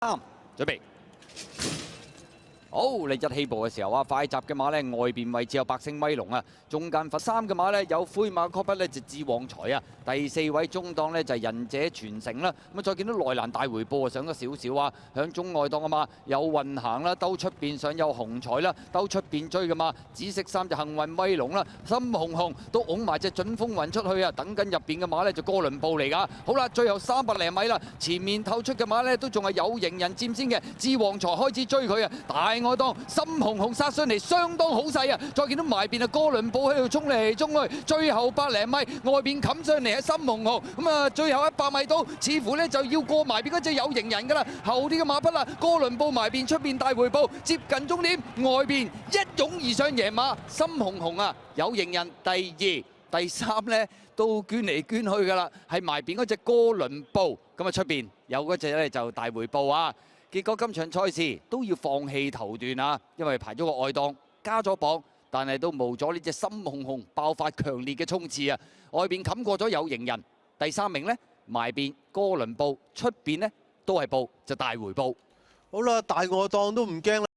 準備。好，你一起步嘅時候啊，快閘嘅馬咧外邊位置有百星威龍啊，中間佛三嘅馬咧有灰馬 Copper 咧就智旺財啊，第4位中檔咧就係仁者傳承啦。咁啊再見到內欄大回報啊上咗少少啊，響中外檔啊嘛有運行啦，兜出邊上有紅彩啦，兜出邊追嘅嘛紫色衫就幸運威龍啦，深紅紅都擁埋隻準風雲出去啊，等緊入邊嘅馬咧就哥倫布嚟㗎。好啦，最後300零米啦，前面透出嘅馬咧都仲係有型人佔先嘅，智旺財開始追佢啊，大外檔深紅紅殺上嚟，相當好勢啊！再見到埋邊啊，哥倫布喺度衝嚟衝去，最後100零米外邊冚上嚟係深紅紅，咁啊最後100米到，似乎咧就要過埋邊嗰隻有型人㗎啦，後啲嘅馬匹啦，哥倫布埋邊出邊大回報，接近終點，外邊一擁而上贏馬，深紅紅啊，有型人第2、第3咧都捐嚟捐去㗎啦，係埋邊嗰隻哥倫布，咁啊出邊有嗰隻咧就大回報啊！結果今場賽事都要放棄頭段啊，因為排咗個外檔，加咗磅，但係都冇咗呢隻深紅紅爆發強烈嘅衝刺啊！外邊冚過咗有型人，第3名呢，埋邊哥倫布，出邊呢都係報就大回報。好啦，大外檔都唔驚啦。